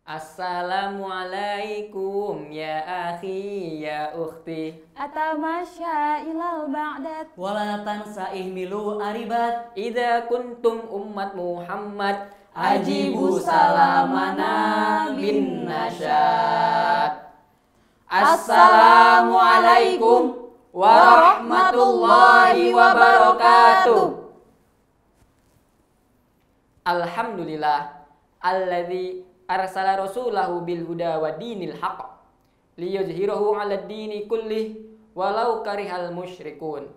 Assalamualaikum ya akhi ya ukhti. Atamasya ilal ba'dat. Wala tansa ihmilu aribat. Idza kuntum ummat Muhammad Ajibu salamana bin nasyad. Assalamualaikum warahmatullahi wabarakatuh. Alhamdulillah alladzi arsala rasulahu bil huda wa dinil haqq liyuzhirahu 'alad dini kullih walau karihal musyrikun.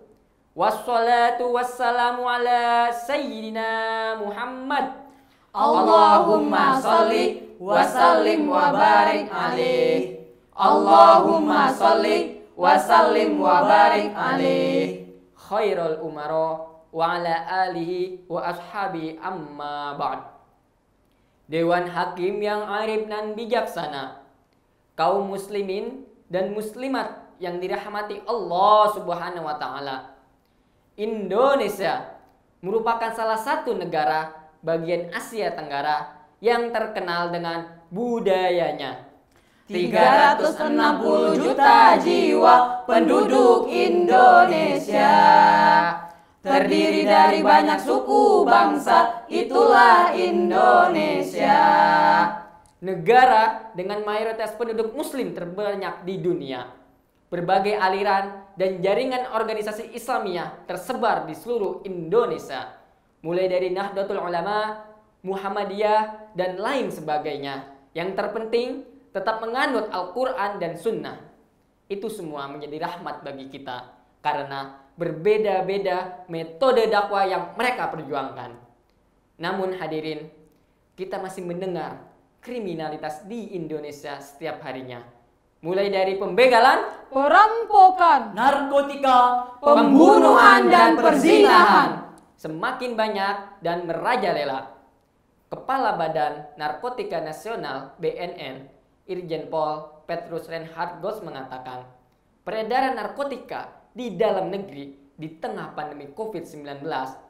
Wassalatu wassalamu ala sayyidina Muhammad. Allahumma sholli wa sallim wa barik alaih. Allahumma sholli wa sallim wa barik alaih. Khairul umara wa ala alihi wa ashabi amma ba'd. Dewan Hakim yang arif dan bijaksana, kaum muslimin dan muslimat yang dirahmati Allah Subhanahu wa taala. Indonesia merupakan salah satu negara bagian Asia Tenggara yang terkenal dengan budayanya. 360 juta jiwa penduduk Indonesia, terdiri dari banyak suku bangsa, itulah Indonesia. Negara dengan mayoritas penduduk muslim terbanyak di dunia. Berbagai aliran dan jaringan organisasi Islamiyah tersebar di seluruh Indonesia. Mulai dari Nahdlatul Ulama, Muhammadiyah, dan lain sebagainya. Yang terpenting, tetap menganut Al-Quran dan Sunnah. Itu semua menjadi rahmat bagi kita. Karena berbeda-beda metode dakwah yang mereka perjuangkan. Namun hadirin, kita masih mendengar kriminalitas di Indonesia setiap harinya. Mulai dari pembegalan, Perampokan, Narkotika, pembunuhan dan perzinahan semakin banyak dan merajalela. Kepala Badan Narkotika Nasional (BNN), Irjen Pol Petrus Reinhard Goss mengatakan, peredaran narkotika di dalam negeri di tengah pandemi COVID-19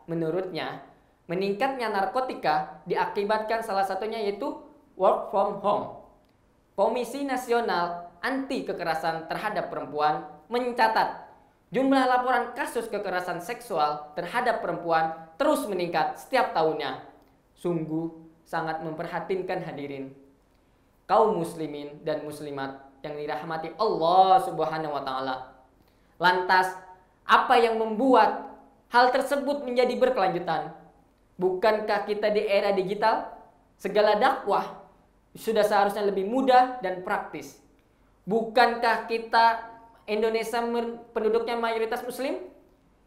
menurutnya meningkatnya narkotika diakibatkan salah satunya yaitu work from home. Komisi Nasional Anti Kekerasan Terhadap Perempuan mencatat jumlah laporan kasus kekerasan seksual terhadap perempuan terus meningkat setiap tahunnya. Sungguh sangat memprihatinkan hadirin. Kaum muslimin dan muslimat yang dirahmati Allah Subhanahu wa taala. Lantas, apa yang membuat hal tersebut menjadi berkelanjutan? Bukankah kita di era digital? Segala dakwah sudah seharusnya lebih mudah dan praktis. Bukankah kita Indonesia penduduknya mayoritas muslim?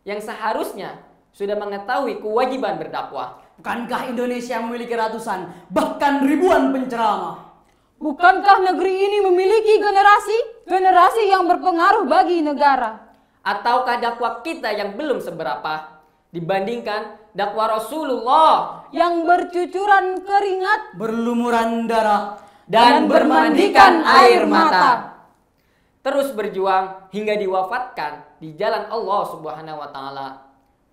Yang seharusnya sudah mengetahui kewajiban berdakwah. Bukankah Indonesia memiliki ratusan, bahkan ribuan penceramah? bukankah negeri ini memiliki generasi yang berpengaruh bagi negara? Ataukah dakwah kita yang belum seberapa dibandingkan dakwah Rasulullah Yang bercucuran keringat, Berlumuran darah dan bermandikan air mata, terus berjuang hingga diwafatkan di jalan Allah Subhanahu wa taala.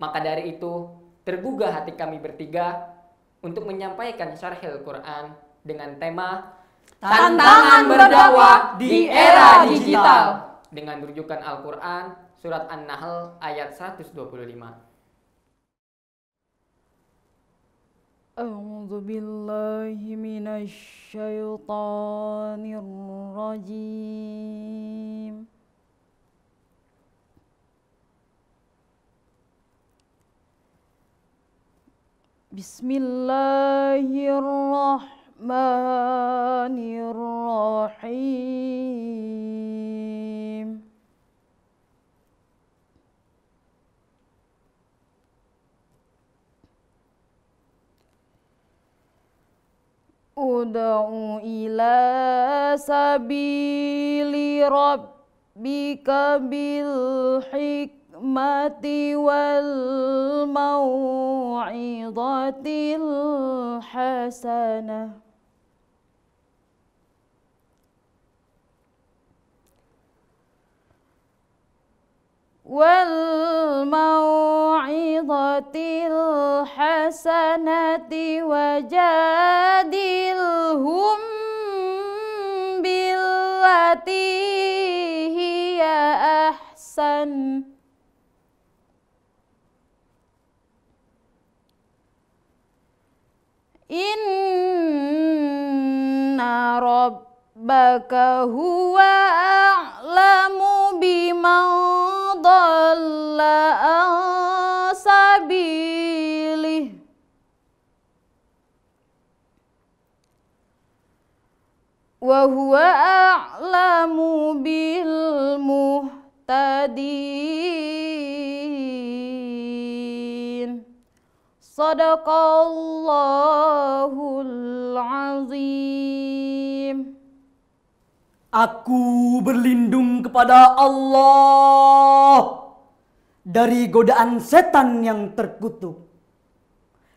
Maka dari itu, tergugah hati kami bertiga untuk menyampaikan syarhil Quran dengan tema Tantangan berdakwah di era digital dengan rujukan Al-Quran surat An-Nahl ayat 125. A'udzu billahi minasy syaithanir rajim. Bismillahirrahmanirrahim. Ud'u ila sabili rabbika bil hikmati wal mau'izatil hasanah. Wal mau'izatil hasanati wajadilhum Inna rabbaka huwa a'lamu biman dhalla an sabilih wa huwa a'lamu bil muhtadin. Sadaqallahul azim. Aku berlindung kepada Allah dari godaan setan yang terkutuk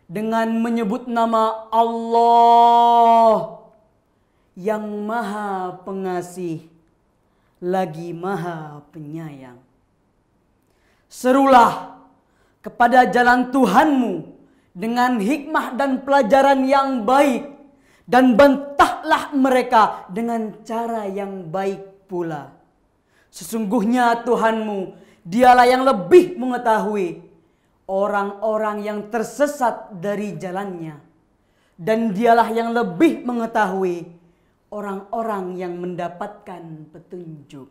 dengan menyebut nama Allah yang Maha Pengasih lagi Maha Penyayang. Serulah kepada jalan Tuhanmu dengan hikmah dan pelajaran yang baik, dan bantahlah mereka dengan cara yang baik pula. Sesungguhnya Tuhanmu, dialah yang lebih mengetahui orang-orang yang tersesat dari jalannya, dan dialah yang lebih mengetahui orang-orang yang mendapatkan petunjuk.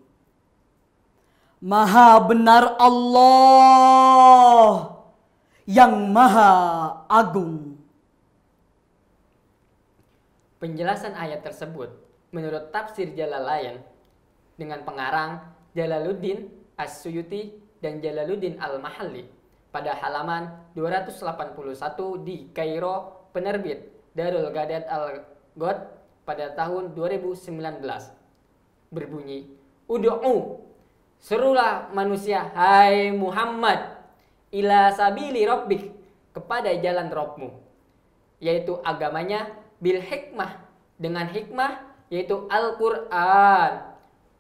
Maha benar Allah yang Maha Agung. Penjelasan ayat tersebut menurut tafsir Jalalain dengan pengarang Jalaluddin As-Suyuti dan Jalaluddin Al-Mahalli pada halaman 281 di Kairo, penerbit Darul Gadat Al-God pada tahun 2019, berbunyi, Ud'u, serulah manusia, hai Muhammad, ila sabili rabbik, kepada jalan Rabbmu, yaitu agamanya, bil hikmah, dengan hikmah, yaitu Al-Quran,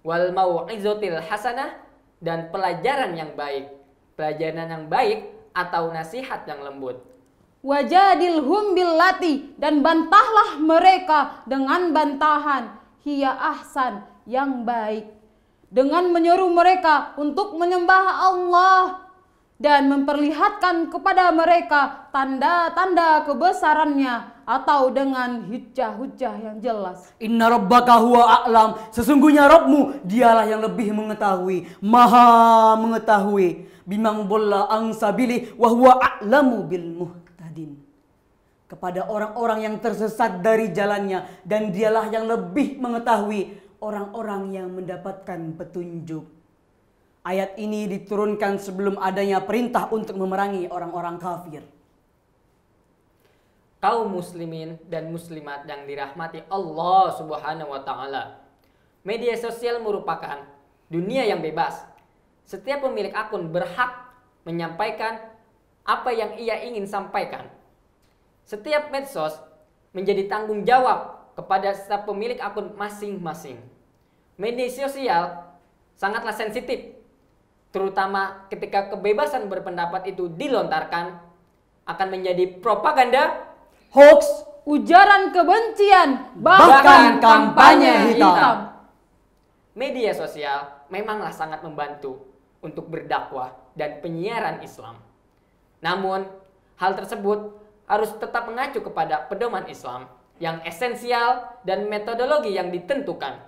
wal mau'izotil hasanah, dan pelajaran yang baik, atau nasihat yang lembut. Wajadilhum billati, dan bantahlah mereka dengan bantahan hiya ahsan, yang baik, dengan menyeru mereka untuk menyembah Allah dan memperlihatkan kepada mereka tanda-tanda kebesarannya, atau dengan hujjah-hujjah yang jelas. Inna rabbaka huwa a'lam, sesungguhnya Rabbmu dialah yang lebih mengetahui, Maha mengetahui, bimang bolla ang sabili wa huwa a'lamu bil muhtadin, kepada orang-orang yang tersesat dari jalannya, dan dialah yang lebih mengetahui orang-orang yang mendapatkan petunjuk. Ayat ini diturunkan sebelum adanya perintah untuk memerangi orang-orang kafir. Kaum muslimin dan muslimat yang dirahmati Allah Subhanahu wa taala. Media sosial merupakan dunia yang bebas. Setiap pemilik akun berhak menyampaikan apa yang ia ingin sampaikan. Setiap medsos menjadi tanggung jawab kepada setiap pemilik akun masing-masing. Media sosial sangatlah sensitif, terutama ketika kebebasan berpendapat itu dilontarkan, akan menjadi propaganda, Hoax, ujaran kebencian, bahkan kampanye hitam. Media sosial memanglah sangat membantu untuk berdakwah dan penyiaran Islam. Namun, hal tersebut harus tetap mengacu kepada pedoman Islam yang esensial dan metodologi yang ditentukan.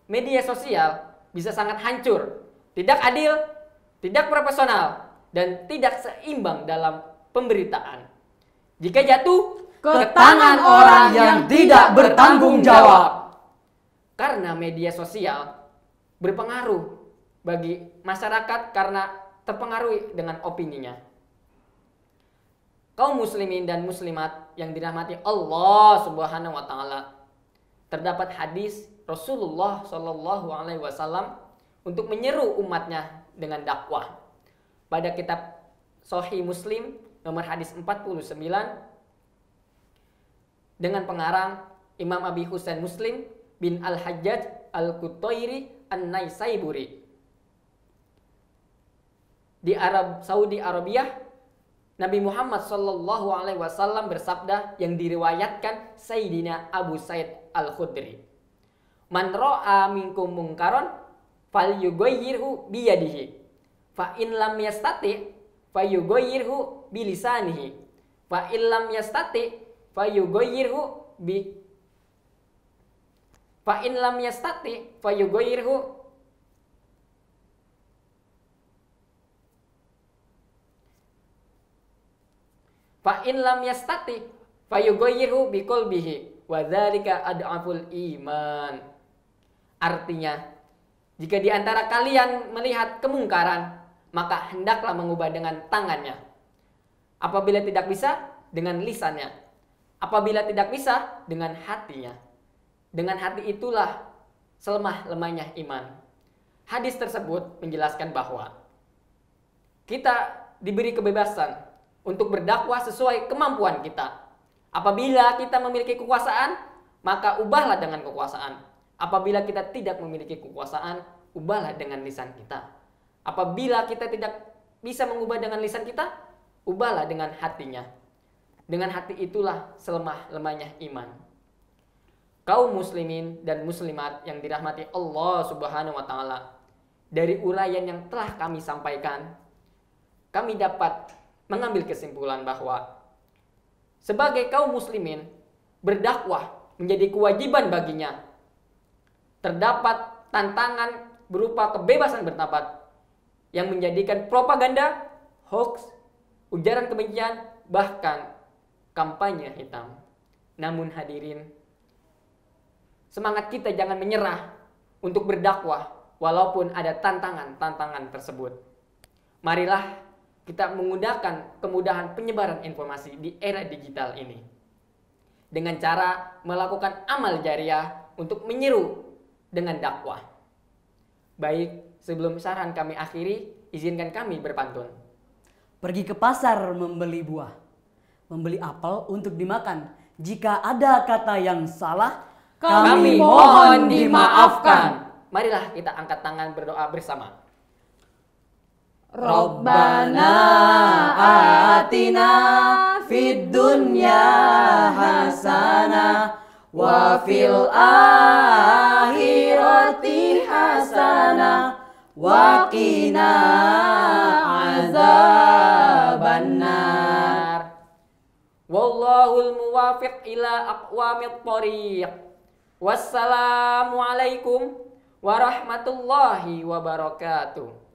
Media sosial bisa sangat hancur, tidak adil, tidak proporsional, dan tidak seimbang dalam pemberitaan jika jatuh Ke tangan orang yang tidak bertanggung jawab. Karena media sosial berpengaruh bagi masyarakat karena terpengaruhi dengan opininya. Kaum muslimin dan muslimat yang dirahmati Allah Subhanahu wa taala, terdapat hadis Rasulullah Shallallahu alaihi wasallam untuk menyeru umatnya dengan dakwah. Pada kitab Sahih Muslim nomor hadis 49 dengan pengarang Imam Abi Husain Muslim bin Al-Hajjaj Al-Qutairi An-Naisaiburi. Di Saudi Arabia, Nabi Muhammad Shallallahu alaihi wasallam bersabda yang diriwayatkan Sayyidina Abu Sa'id Al-Khudri, "Man ra'a minkum munkaron falyughayyirhu biyadihi, Fa in lam yastati fayughayyirhu bilisanihi. Fa in lam yastati fayughayyirhu bi Fa in lam yastati fayughayyirhu Fa in lam yastati fayughayyirhu biqalbihi wa dzalika ad'aful iman. Artinya, jika di antara kalian melihat kemungkaran, maka hendaklah mengubah dengan tangannya. Apabila tidak bisa, dengan lisannya. Apabila tidak bisa, dengan hatinya. Dengan hati itulah selemah-lemahnya iman. Hadis tersebut menjelaskan bahwa kita diberi kebebasan untuk berdakwah sesuai kemampuan kita. Apabila kita memiliki kekuasaan, maka ubahlah dengan kekuasaan. Apabila kita tidak memiliki kekuasaan, ubahlah dengan lisan kita. Apabila kita tidak bisa mengubah dengan lisan kita, ubahlah dengan hatinya. Dengan hati itulah selemah-lemahnya iman. Kaum muslimin dan muslimat yang dirahmati Allah Subhanahu wa taala, dari uraian yang telah kami sampaikan, kami dapat mengambil kesimpulan bahwa sebagai kaum muslimin, berdakwah menjadi kewajiban baginya. Terdapat tantangan berupa kebebasan berpendapat yang menjadikan propaganda, hoax, ujaran kebencian, bahkan kampanye hitam. Namun hadirin, semangat kita jangan menyerah untuk berdakwah walaupun ada tantangan-tantangan tersebut. Marilah kita menggunakan kemudahan penyebaran informasi di era digital ini dengan cara melakukan amal jariah untuk menyeru dengan dakwah. Baik, sebelum saran kami akhiri, izinkan kami berpantun. Pergi ke pasar membeli buah, membeli apel untuk dimakan. Jika ada kata yang salah, Kami mohon dimaafkan. Marilah kita angkat tangan berdoa bersama. Rabbana atina fid dunya hasanah wa fil akhirati hasanah wa qina azabannar. Wallahul muwafiq ila aqwamit thoriq. Wassalamualaikum warahmatullahi wabarakatuh.